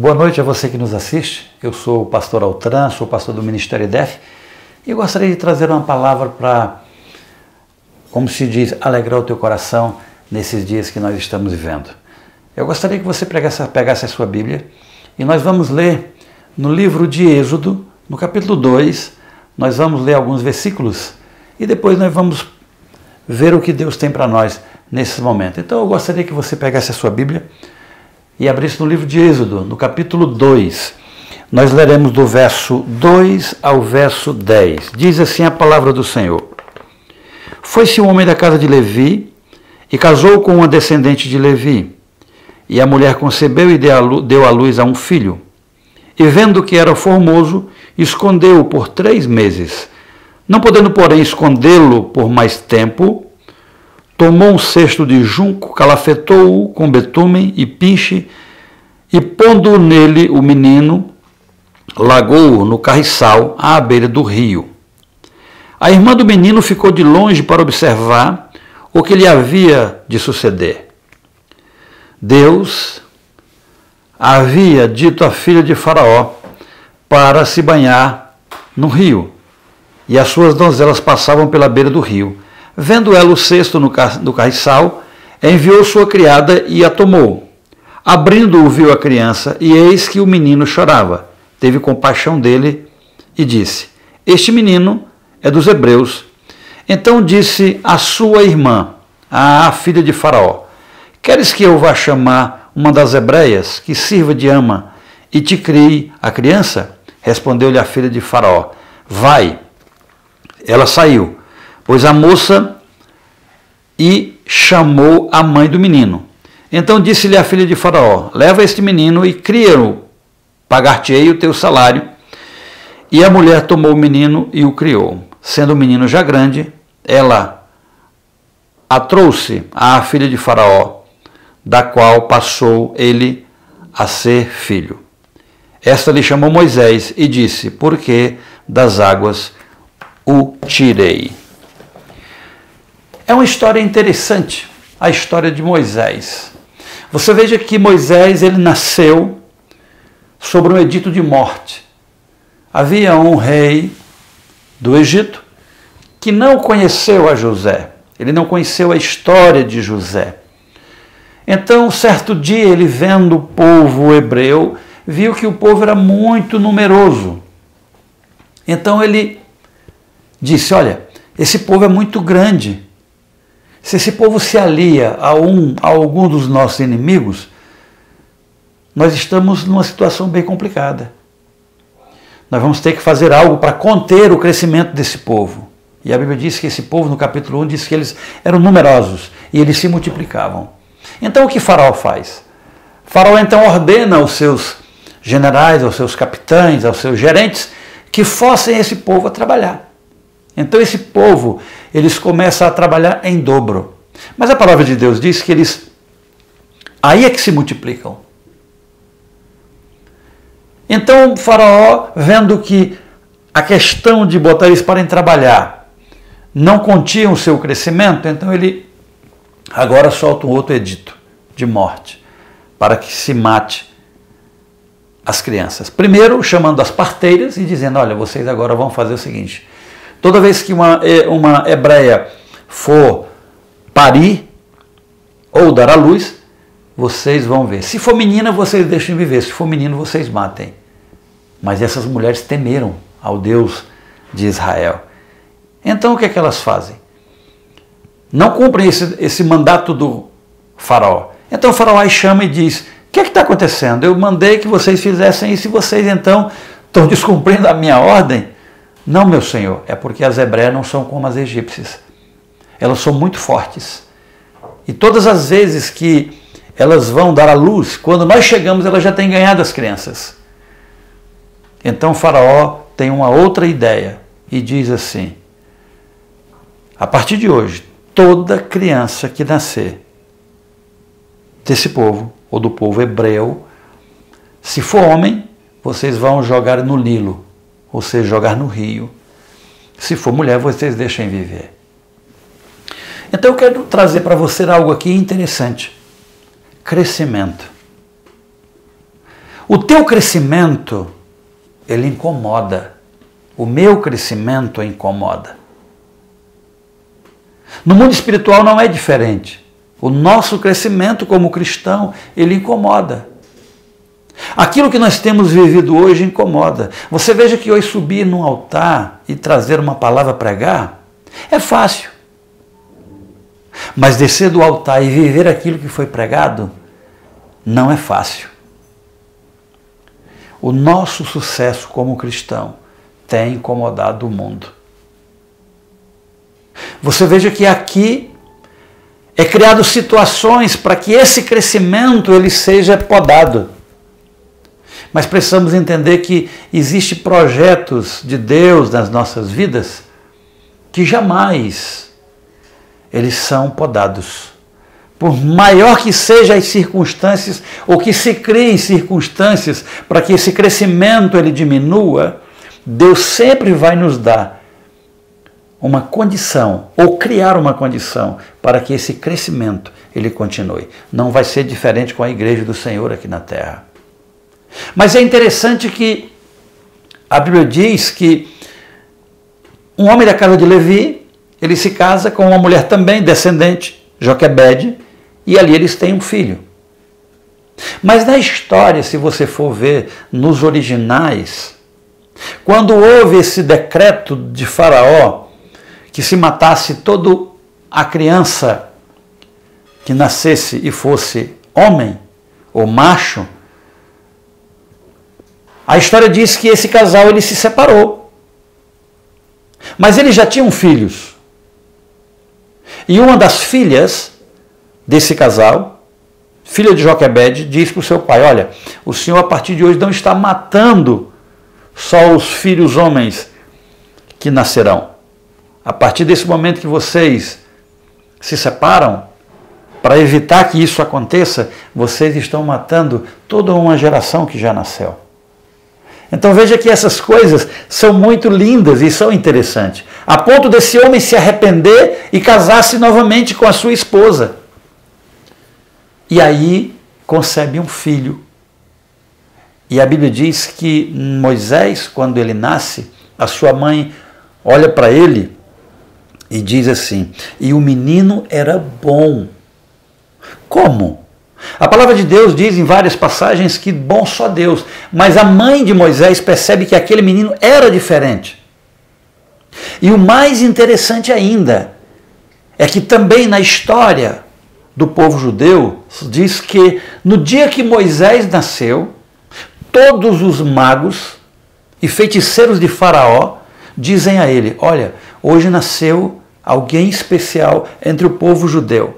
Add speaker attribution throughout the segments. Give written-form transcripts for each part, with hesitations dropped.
Speaker 1: Boa noite a você que nos assiste. Eu sou o pastor Altran, sou pastor do Ministério IDEF e gostaria de trazer uma palavra para, como se diz, alegrar o teu coração nesses dias que nós estamos vivendo. Eu gostaria que você pegasse a sua Bíblia e nós vamos ler no livro de Êxodo, no capítulo 2, nós vamos ler alguns versículos e depois nós vamos ver o que Deus tem para nós nesse momento. Então eu gostaria que você pegasse a sua Bíblia e abrisse no livro de Êxodo, no capítulo 2. Nós leremos do verso 2 ao verso 10. Diz assim a palavra do Senhor. Foi-se um homem da casa de Levi e casou com uma descendente de Levi. E a mulher concebeu e deu à luz a um filho. E vendo que era formoso, escondeu-o por 3 meses. Não podendo, porém, escondê-lo por mais tempo, tomou um cesto de junco, calafetou-o com betume e pinche, e pondo nele o menino, largou-o no carriçal à beira do rio. A irmã do menino ficou de longe para observar o que lhe havia de suceder. Deus havia dito à filha de Faraó para se banhar no rio, e as suas donzelas passavam pela beira do rio. Vendo ela o cesto no carriçal, enviou sua criada e a tomou. Abrindo-o, viu a criança, e eis que o menino chorava. Teve compaixão dele e disse: Este menino é dos hebreus. Então disse a sua irmã, a filha de Faraó: Queres que eu vá chamar uma das hebreias, que sirva de ama, e te crie a criança? Respondeu-lhe a filha de Faraó: Vai. Ela saiu, pois a moça, e chamou a mãe do menino. Então disse-lhe a filha de Faraó: Leva este menino e cria-o, pagar-te-ei o teu salário. E a mulher tomou o menino e o criou. Sendo o menino já grande, ela a trouxe à filha de Faraó, da qual passou ele a ser filho. Esta lhe chamou Moisés e disse: Porque das águas o tirei. É uma história interessante, a história de Moisés. Você veja que Moisés, ele nasceu sobre um edito de morte. Havia um rei do Egito que não conheceu a José. Ele não conheceu a história de José. Então, certo dia, ele vendo o povo hebreu, viu que o povo era muito numeroso. Então ele disse: olha, esse povo é muito grande. Se esse povo se alia a algum dos nossos inimigos, nós estamos numa situação bem complicada. Nós vamos ter que fazer algo para conter o crescimento desse povo. E a Bíblia diz que esse povo, no capítulo 1, diz que eles eram numerosos e eles se multiplicavam. Então o que Faraó faz? Faraó então ordena aos seus generais, aos seus capitães, aos seus gerentes, que forcem esse povo a trabalhar. Então esse povo, eles começam a trabalhar em dobro. Mas a palavra de Deus diz que eles, aí é que se multiplicam. Então Faraó, vendo que a questão de botar eles para trabalhar não continha o seu crescimento, então ele agora solta um outro edito de morte, para que se mate as crianças. Primeiro chamando as parteiras e dizendo: olha, vocês agora vão fazer o seguinte: toda vez que uma hebreia for parir ou dar à luz, vocês vão ver. Se for menina, vocês deixem viver. Se for menino, vocês matem. Mas essas mulheres temeram ao Deus de Israel. Então o que é que elas fazem? Não cumprem esse mandato do Faraó. Então o Faraó aí chama e diz: o que é que está acontecendo? Eu mandei que vocês fizessem isso e vocês então estão descumprindo a minha ordem? Não, meu senhor, é porque as hebreias não são como as egípcias. Elas são muito fortes. E todas as vezes que elas vão dar à luz, quando nós chegamos, elas já têm ganhado as crianças. Então o Faraó tem uma outra ideia e diz assim: a partir de hoje, toda criança que nascer desse povo, ou do povo hebreu, se for homem, vocês vão jogar no Nilo, ou seja, jogar no rio. Se for mulher, vocês deixem viver. Então eu quero trazer para você algo aqui interessante. Crescimento. O teu crescimento, ele incomoda. O meu crescimento incomoda. No mundo espiritual não é diferente. O nosso crescimento como cristão, ele incomoda. Aquilo que nós temos vivido hoje incomoda. Você veja que hoje subir num altar e trazer uma palavra a pregar é fácil. Mas descer do altar e viver aquilo que foi pregado não é fácil. O nosso sucesso como cristão tem incomodado o mundo. Você veja que aqui é criado situações para que esse crescimento ele seja podado. Mas precisamos entender que existem projetos de Deus nas nossas vidas que jamais eles são podados. Por maior que sejam as circunstâncias, ou que se criem circunstâncias para que esse crescimento ele diminua, Deus sempre vai nos dar uma condição, ou criar uma condição, para que esse crescimento ele continue. Não vai ser diferente com a igreja do Senhor aqui na terra. Mas é interessante que a Bíblia diz que um homem da casa de Levi, ele se casa com uma mulher também descendente, Joquebede, e ali eles têm um filho. Mas na história, se você for ver nos originais, quando houve esse decreto de Faraó, que se matasse toda a criança que nascesse e fosse homem ou macho, a história diz que esse casal ele se separou. Mas eles já tinham filhos. E uma das filhas desse casal, filha de Joquebede, diz para o seu pai: olha, o senhor a partir de hoje não está matando só os filhos homens que nascerão. A partir desse momento que vocês se separam, para evitar que isso aconteça, vocês estão matando toda uma geração que já nasceu. Então veja que essas coisas são muito lindas e são interessantes. A ponto desse homem se arrepender e casar-se novamente com a sua esposa. E aí concebe um filho. E a Bíblia diz que Moisés, quando ele nasce, a sua mãe olha para ele e diz assim: e o menino era bom. Como? A palavra de Deus diz em várias passagens que bom só Deus, mas a mãe de Moisés percebe que aquele menino era diferente. E o mais interessante ainda é que também na história do povo judeu diz que no dia que Moisés nasceu, todos os magos e feiticeiros de Faraó dizem a ele: olha, hoje nasceu alguém especial entre o povo judeu.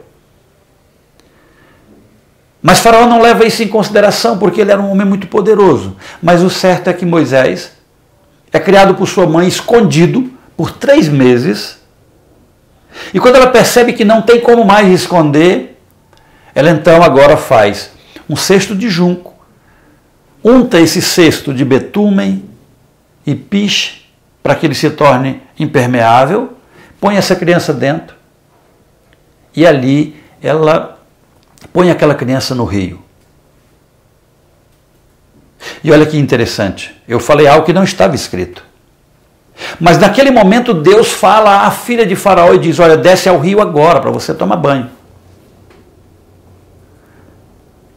Speaker 1: Mas Faraó não leva isso em consideração, porque ele era um homem muito poderoso. Mas o certo é que Moisés é criado por sua mãe escondido por 3 meses. E quando ela percebe que não tem como mais esconder, ela então agora faz um cesto de junco, unta esse cesto de betume e piche para que ele se torne impermeável, põe essa criança dentro e ali ela põe aquela criança no rio. E olha que interessante, eu falei algo que não estava escrito. Mas naquele momento Deus fala à filha de Faraó e diz: olha, desce ao rio agora para você tomar banho.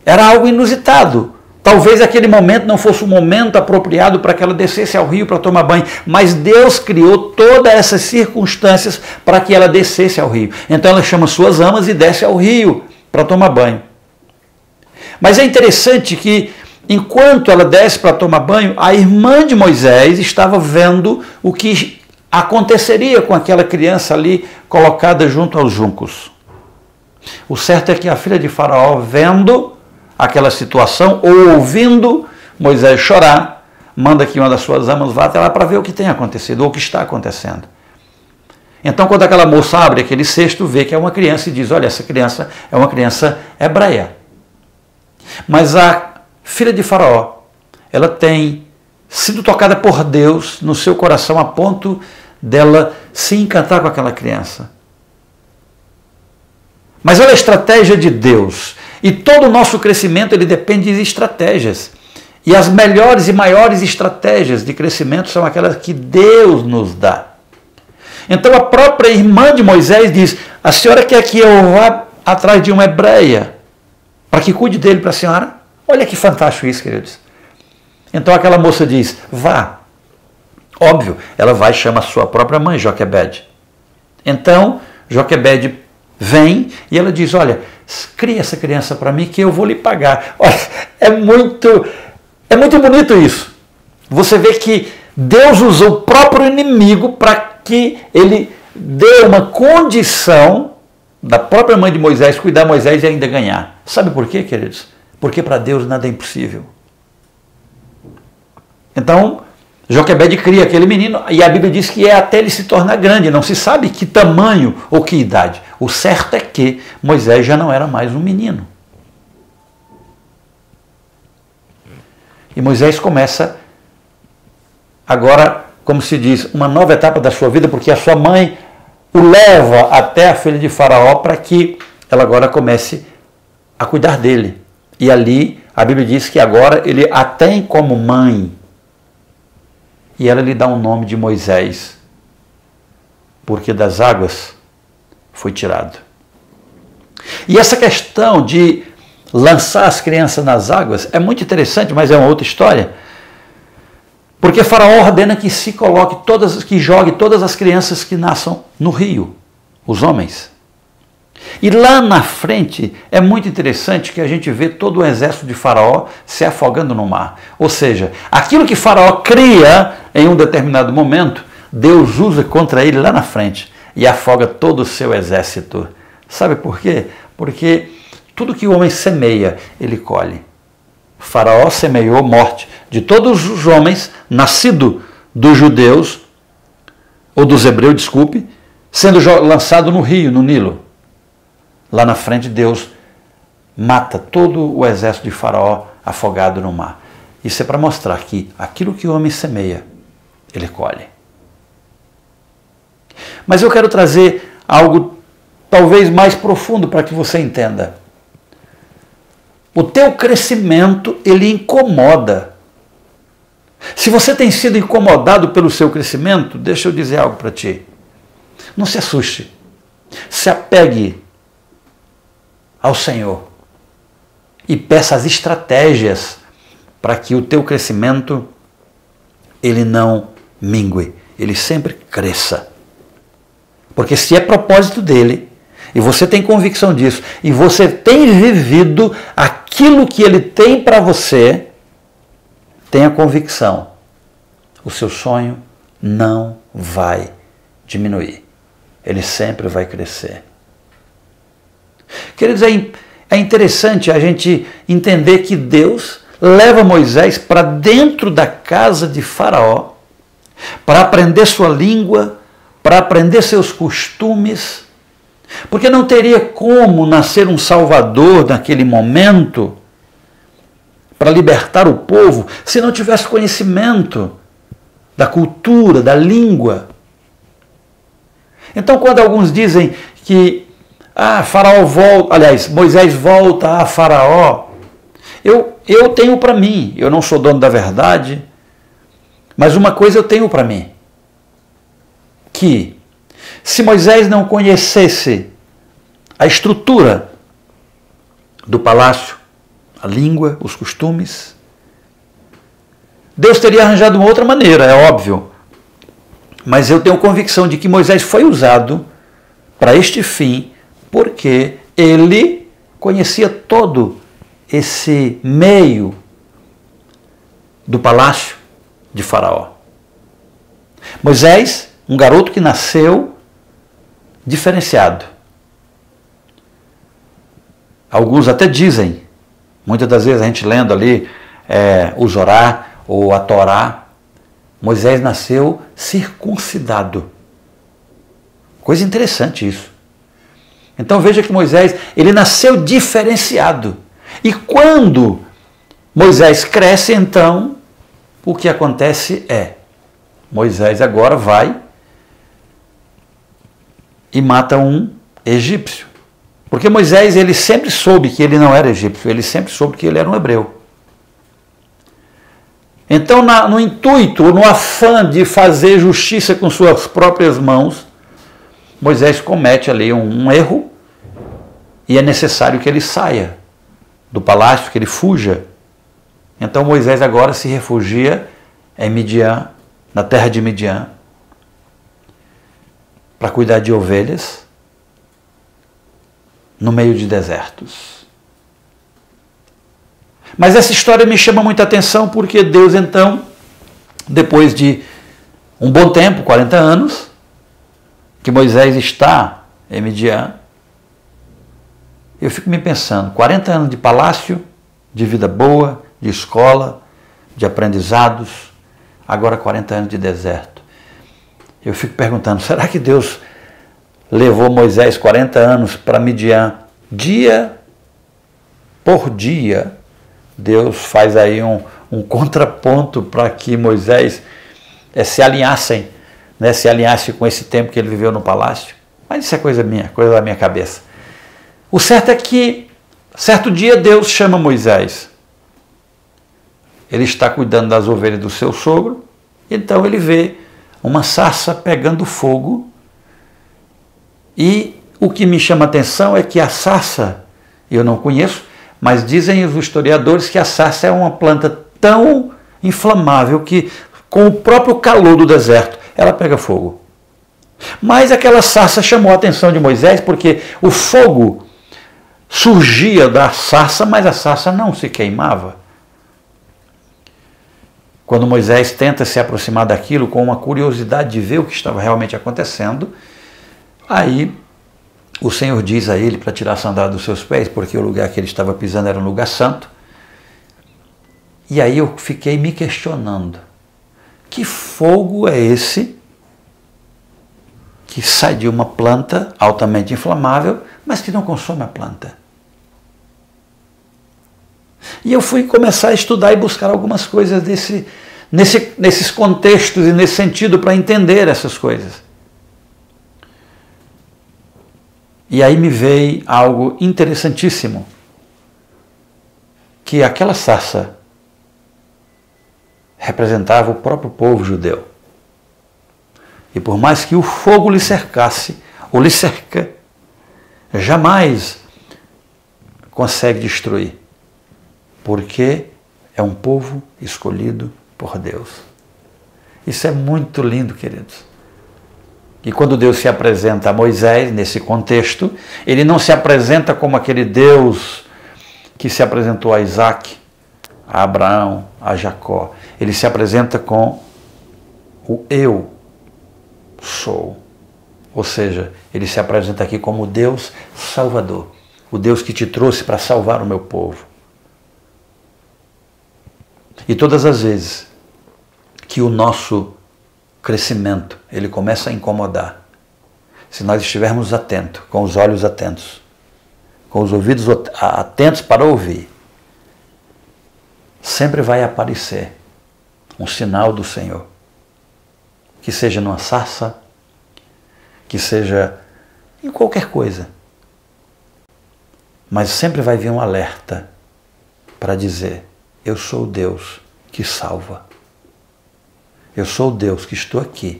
Speaker 1: Era algo inusitado. Talvez aquele momento não fosse o momento apropriado para que ela descesse ao rio para tomar banho, mas Deus criou todas essas circunstâncias para que ela descesse ao rio. Então ela chama suas amas e desce ao rio para tomar banho. Mas é interessante que, enquanto ela desce para tomar banho, a irmã de Moisés estava vendo o que aconteceria com aquela criança ali colocada junto aos juncos. O certo é que a filha de Faraó, vendo aquela situação ou ouvindo Moisés chorar, manda que uma das suas amas vá até lá para ver o que tem acontecido ou o que está acontecendo. Então, quando aquela moça abre aquele cesto, vê que é uma criança e diz: olha, essa criança é uma criança hebreia. Mas a filha de Faraó, ela tem sido tocada por Deus no seu coração a ponto dela se encantar com aquela criança. Mas olha a estratégia de Deus. E todo o nosso crescimento ele depende de estratégias. E as melhores e maiores estratégias de crescimento são aquelas que Deus nos dá. Então a própria irmã de Moisés diz: a senhora quer que eu vá atrás de uma hebreia para que cuide dele para a senhora? Olha que fantástico isso, queridos. Então aquela moça diz: vá. Óbvio, ela vai e chama a sua própria mãe, Joquebede. Então Joquebede vem e ela diz: olha, cria essa criança para mim que eu vou lhe pagar. Olha, é muito bonito isso. Você vê que Deus usou o próprio inimigo para que ele dê uma condição da própria mãe de Moisés cuidar de Moisés e ainda ganhar. Sabe por quê, queridos? Porque para Deus nada é impossível. Então, Joquebede cria aquele menino e a Bíblia diz que é até ele se tornar grande. Não se sabe que tamanho ou que idade. O certo é que Moisés já não era mais um menino. E Moisés começa agora, como se diz, uma nova etapa da sua vida, porque a sua mãe o leva até a filha de Faraó para que ela agora comece a cuidar dele. E ali a Bíblia diz que agora ele a tem como mãe. E ela lhe dá o nome de Moisés, porque das águas foi tirado. E essa questão de lançar as crianças nas águas é muito interessante, mas é uma outra história. Porque Faraó ordena que se coloque que jogue todas as crianças que nasçam no rio, os homens. E lá na frente é muito interessante que a gente vê todo o exército de Faraó se afogando no mar. Ou seja, aquilo que Faraó cria em um determinado momento, Deus usa contra ele lá na frente e afoga todo o seu exército. Sabe por quê? Porque tudo que o homem semeia, ele colhe. Faraó semeou morte de todos os homens nascidos dos judeus, ou dos hebreus, desculpe, sendo lançado no rio, no Nilo. Lá na frente Deus mata todo o exército de Faraó afogado no mar. Isso é para mostrar que aquilo que o homem semeia, ele colhe. Mas eu quero trazer algo talvez mais profundo para que você entenda. O teu crescimento, ele incomoda. Se você tem sido incomodado pelo seu crescimento, deixa eu dizer algo para ti. Não se assuste. Se apegue ao Senhor e peça as estratégias para que o teu crescimento ele não mingue, ele sempre cresça. Porque se é propósito dele, e você tem convicção disso, e você tem vivido aquilo que ele tem para você, tenha convicção, o seu sonho não vai diminuir, ele sempre vai crescer. Queridos, é interessante a gente entender que Deus leva Moisés para dentro da casa de Faraó para aprender sua língua, para aprender seus costumes, porque não teria como nascer um Salvador naquele momento para libertar o povo se não tivesse conhecimento da cultura, da língua. Então, quando alguns dizem que Faraó volta, aliás, Moisés volta a Faraó, eu tenho para mim, eu não sou dono da verdade, mas uma coisa eu tenho para mim, que se Moisés não conhecesse a estrutura do palácio, a língua, os costumes, Deus teria arranjado uma outra maneira, é óbvio. Mas eu tenho convicção de que Moisés foi usado para este fim, porque ele conhecia todo esse meio do palácio de Faraó. Moisés, um garoto que nasceu diferenciado. Alguns até dizem, muitas das vezes a gente lendo ali o Zorá ou a Torá, Moisés nasceu circuncidado. Coisa interessante isso. Então veja que Moisés, ele nasceu diferenciado. E quando Moisés cresce, então, o que acontece Moisés agora vai e mata um egípcio. Porque Moisés, ele sempre soube que ele não era egípcio, ele sempre soube que ele era um hebreu. Então, no intuito, no afã de fazer justiça com suas próprias mãos, Moisés comete ali um erro e é necessário que ele saia do palácio, que ele fuja. Então Moisés agora se refugia em Midian, na terra de Midian, para cuidar de ovelhas no meio de desertos. Mas essa história me chama muita atenção porque Deus então, depois de um bom tempo, 40 anos, que Moisés está em Midian, eu fico me pensando, 40 anos de palácio, de vida boa, de escola, de aprendizados, agora 40 anos de deserto. Eu fico perguntando, será que Deus levou Moisés 40 anos para Midian, dia por dia? Deus faz aí um contraponto para que Moisés se alinhasse com esse tempo que ele viveu no palácio. Mas isso é coisa da minha cabeça. O certo é que, certo dia, Deus chama Moisés. Ele está cuidando das ovelhas do seu sogro, então ele vê uma sarça pegando fogo. E o que me chama a atenção é que a sarça, eu não conheço, mas dizem os historiadores que a sarça é uma planta tão inflamável que, com o próprio calor do deserto, ela pega fogo. Mas aquela sarça chamou a atenção de Moisés porque o fogo surgia da sarça, mas a sarça não se queimava. Quando Moisés tenta se aproximar daquilo com uma curiosidade de ver o que estava realmente acontecendo, aí o Senhor diz a ele para tirar a sandália dos seus pés, porque o lugar que ele estava pisando era um lugar santo. E aí eu fiquei me questionando, que fogo é esse que sai de uma planta altamente inflamável, mas que não consome a planta? E eu fui começar a estudar e buscar algumas coisas nesses contextos e nesse sentido para entender essas coisas. E aí me veio algo interessantíssimo, que aquela sarça representava o próprio povo judeu. E por mais que o fogo lhe cercasse, ou lhe cerca, jamais consegue destruir, porque é um povo escolhido por Deus. Isso é muito lindo, queridos. E quando Deus se apresenta a Moisés, nesse contexto, ele não se apresenta como aquele Deus que se apresentou a Isaac, a Abraão, a Jacó. Ele se apresenta com o eu sou. Ou seja, ele se apresenta aqui como Deus Salvador, o Deus que te trouxe para salvar o meu povo. E todas as vezes que o nosso crescimento ele começa a incomodar, se nós estivermos atentos, com os olhos atentos, com os ouvidos atentos para ouvir, sempre vai aparecer um sinal do Senhor, que seja numa sarça, que seja em qualquer coisa, mas sempre vai vir um alerta para dizer: eu sou o Deus que salva. Eu sou o Deus que estou aqui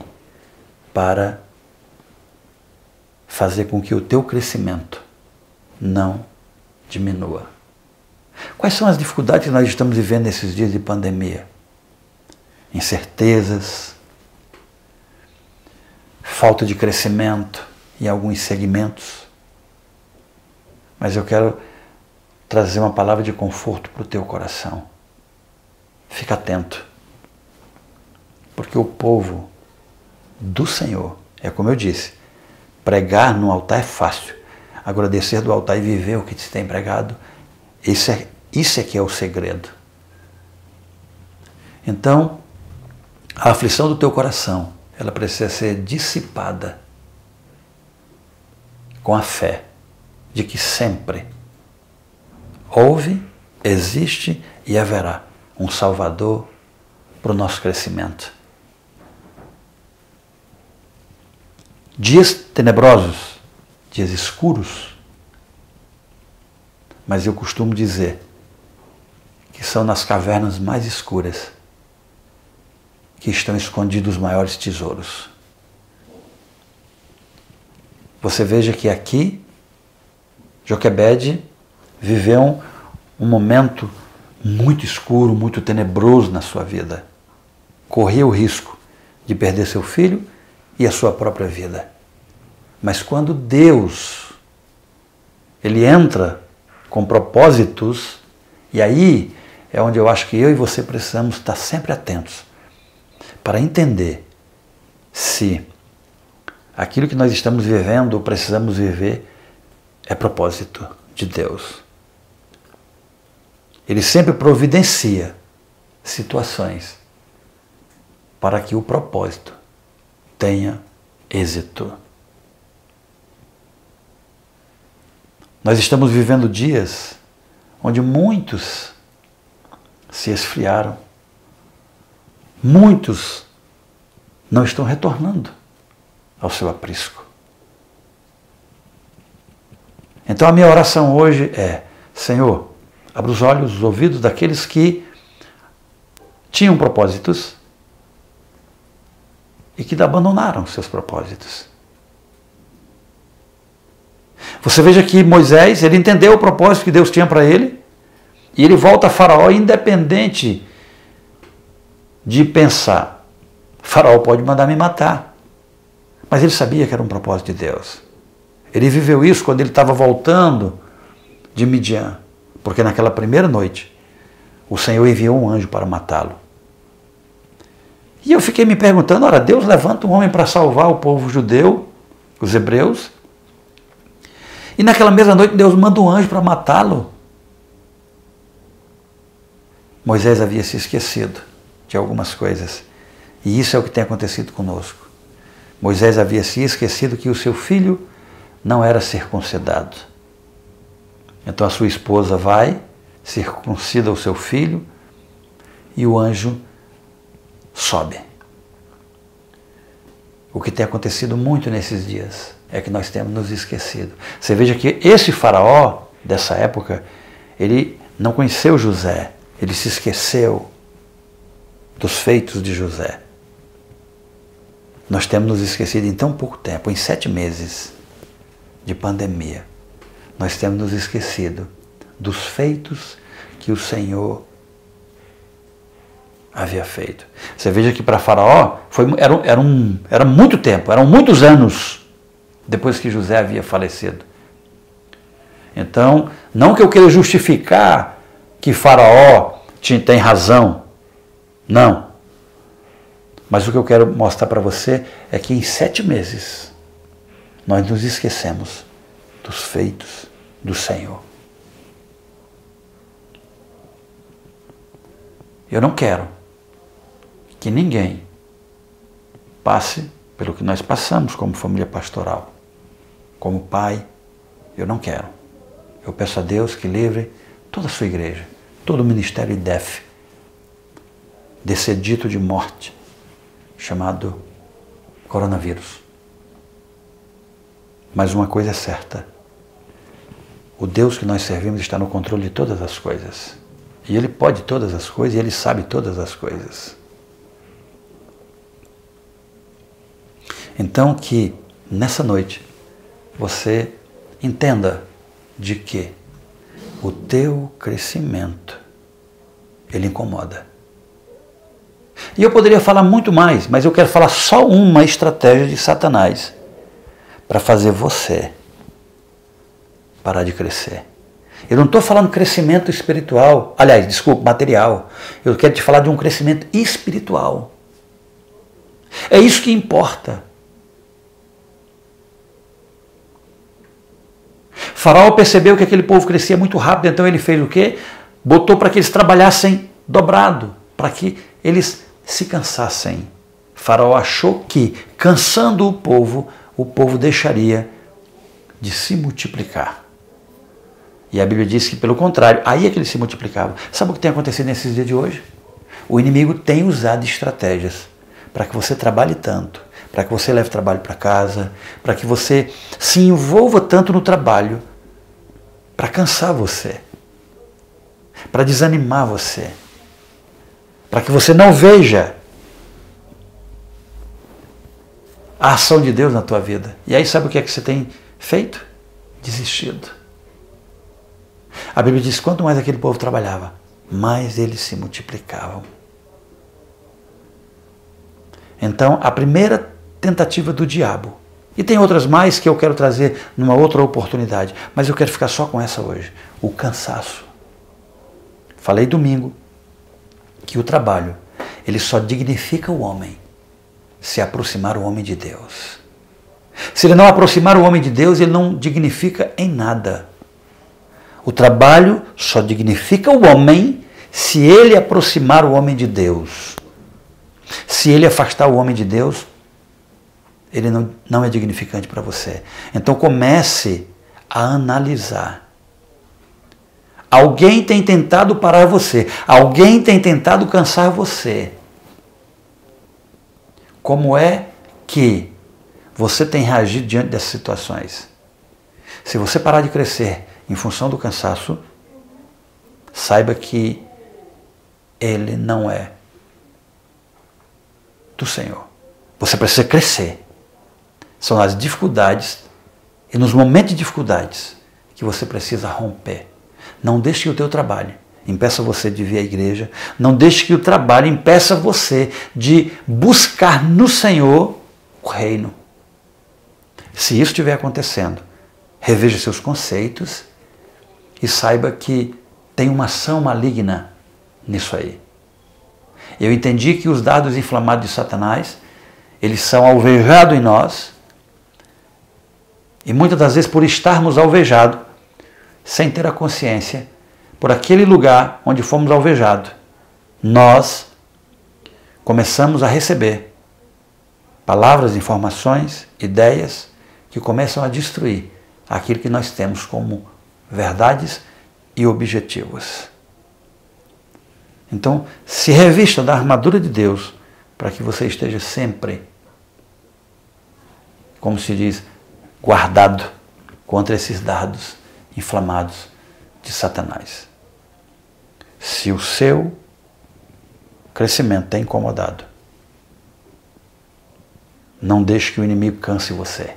Speaker 1: para fazer com que o teu crescimento não diminua. Quais são as dificuldades que nós estamos vivendo nesses dias de pandemia? Incertezas, falta de crescimento em alguns segmentos. Mas eu quero trazer uma palavra de conforto para o teu coração. Fica atento, porque o povo do Senhor, é como eu disse, pregar no altar é fácil, agora descer do altar e viver o que te tem pregado, isso é que é o segredo. Então, a aflição do teu coração, ela precisa ser dissipada com a fé de que sempre houve, existe e haverá um Salvador para o nosso crescimento. Dias tenebrosos, dias escuros, mas eu costumo dizer que são nas cavernas mais escuras que estão escondidos os maiores tesouros. Você veja que aqui, Joquebede viveu um momento muito escuro, muito tenebroso na sua vida. Corria o risco de perder seu filho e a sua própria vida. Mas quando Deus, Ele entra com propósitos, e aí é onde eu acho que eu e você precisamos estar sempre atentos para entender se aquilo que nós estamos vivendo ou precisamos viver é propósito de Deus. Ele sempre providencia situações para que o propósito tenha êxito. Nós estamos vivendo dias onde muitos se esfriaram. Muitos não estão retornando ao seu aprisco. Então a minha oração hoje é: Senhor, abra os olhos, os ouvidos daqueles que tinham propósitos e que abandonaram seus propósitos. Você veja que Moisés, ele entendeu o propósito que Deus tinha para ele, e ele volta a Faraó independente de pensar: Faraó pode mandar me matar. Mas ele sabia que era um propósito de Deus. Ele viveu isso quando ele estava voltando de Midian, porque naquela primeira noite o Senhor enviou um anjo para matá-lo. E eu fiquei me perguntando: ora, Deus levanta um homem para salvar o povo judeu, os hebreus, e naquela mesma noite Deus manda um anjo para matá-lo. Moisés havia se esquecido de algumas coisas, e isso é o que tem acontecido conosco. Moisés havia se esquecido que o seu filho não era circuncidado. Então a sua esposa vai, circuncida o seu filho, e o anjo sobe. O que tem acontecido muito nesses dias é que nós temos nos esquecido. Você veja que esse faraó dessa época, ele não conheceu José, ele se esqueceu dos feitos de José. Nós temos nos esquecido em tão pouco tempo, em 7 meses de pandemia, nós temos nos esquecido dos feitos que o Senhor havia feito. Você veja que para Faraó era muito tempo, eram muitos anos depois que José havia falecido. Então, não que eu queira justificar que Faraó tem razão, não. Mas o que eu quero mostrar para você é que em 7 meses nós nos esquecemos dos feitos do Senhor. Eu não quero que ninguém passe pelo que nós passamos como família pastoral, como pai. Eu não quero. Eu peço a Deus que livre toda a sua igreja, todo o ministério IDEF, desse edito de morte chamado coronavírus. Mas uma coisa é certa: o Deus que nós servimos está no controle de todas as coisas. E Ele pode todas as coisas e Ele sabe todas as coisas. Então que nessa noite você entenda de que o teu crescimento, ele incomoda. E eu poderia falar muito mais, mas eu quero falar só uma estratégia de Satanás para fazer você parar de crescer. Eu não estou falando crescimento espiritual, aliás, desculpa, material. Eu quero te falar de um crescimento espiritual. É isso que importa. Faraó percebeu que aquele povo crescia muito rápido, então ele fez o quê? Botou para que eles trabalhassem dobrado, para que eles se cansassem. Faraó achou que, cansando o povo deixaria de se multiplicar. E a Bíblia diz que, pelo contrário, aí é que eles se multiplicavam. Sabe o que tem acontecido nesses dias de hoje? O inimigo tem usado estratégias para que você trabalhe tanto, para que você leve trabalho para casa, para que você se envolva tanto no trabalho, para cansar você, para desanimar você, para que você não veja a ação de Deus na tua vida. E aí sabe o que é que você tem feito? Desistido. A Bíblia diz que quanto mais aquele povo trabalhava, mais eles se multiplicavam. Então, a primeira tentativa do diabo, e tem outras mais que eu quero trazer numa outra oportunidade, mas eu quero ficar só com essa hoje, o cansaço. Falei domingo que o trabalho, ele só dignifica o homem se aproximar o homem de Deus. Se ele não aproximar o homem de Deus, ele não dignifica em nada. O trabalho só dignifica o homem se ele aproximar o homem de Deus. Se ele afastar o homem de Deus, ele não é dignificante para você. Então comece a analisar. Alguém tem tentado parar você. Alguém tem tentado cansar você. Como é que você tem reagido diante dessas situações? Se você parar de crescer em função do cansaço, saiba que ele não é do Senhor. Você precisa crescer. São nas dificuldades e nos momentos de dificuldades que você precisa romper. Não deixe que o teu trabalho impeça você de vir à igreja. Não deixe que o trabalho impeça você de buscar no Senhor o reino. Se isso estiver acontecendo, reveja seus conceitos e saiba que tem uma ação maligna nisso aí. Eu entendi que os dardos inflamados de Satanás, eles são alvejados em nós, e muitas das vezes por estarmos alvejados, sem ter a consciência, por aquele lugar onde fomos alvejados, nós começamos a receber palavras, informações, ideias que começam a destruir aquilo que nós temos como verdades e objetivos. Então, se revista da armadura de Deus para que você esteja sempre, como se diz, guardado contra esses dardos inflamados de Satanás. Se o seu crescimento tem incomodado, não deixe que o inimigo canse você.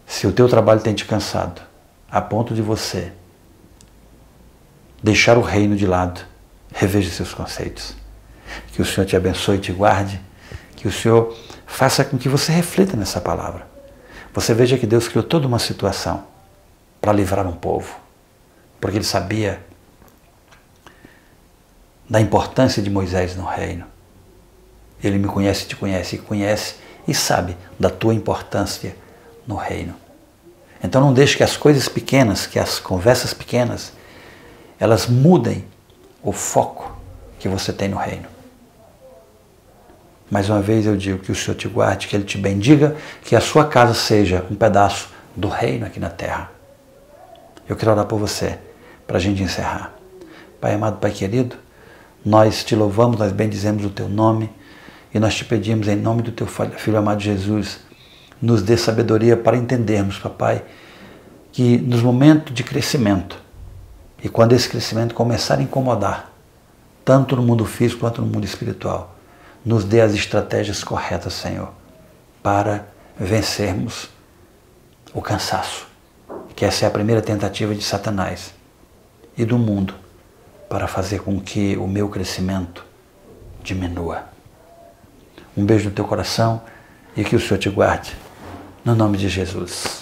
Speaker 1: Se o teu trabalho tem te cansado, a ponto de você deixar o reino de lado, reveja seus conceitos. Que o Senhor te abençoe e te guarde, que o Senhor faça com que você reflita nessa palavra. Você veja que Deus criou toda uma situação para livrar um povo, porque Ele sabia da importância de Moisés no reino. Ele me conhece, te conhece, e conhece e sabe da tua importância no reino. Então não deixe que as coisas pequenas, que as conversas pequenas, elas mudem o foco que você tem no reino. Mais uma vez eu digo que o Senhor te guarde, que Ele te bendiga, que a sua casa seja um pedaço do reino aqui na terra. Eu quero orar por você, para a gente encerrar. Pai amado, Pai querido, nós te louvamos, nós bendizemos o teu nome e nós te pedimos em nome do teu Filho amado Jesus, nos dê sabedoria para entendermos, papai, que nos momentos de crescimento e quando esse crescimento começar a incomodar, tanto no mundo físico quanto no mundo espiritual, nos dê as estratégias corretas, Senhor, para vencermos o cansaço, que essa é a primeira tentativa de Satanás e do mundo para fazer com que o meu crescimento diminua. Um beijo no teu coração e que o Senhor te guarde, no nome de Jesus.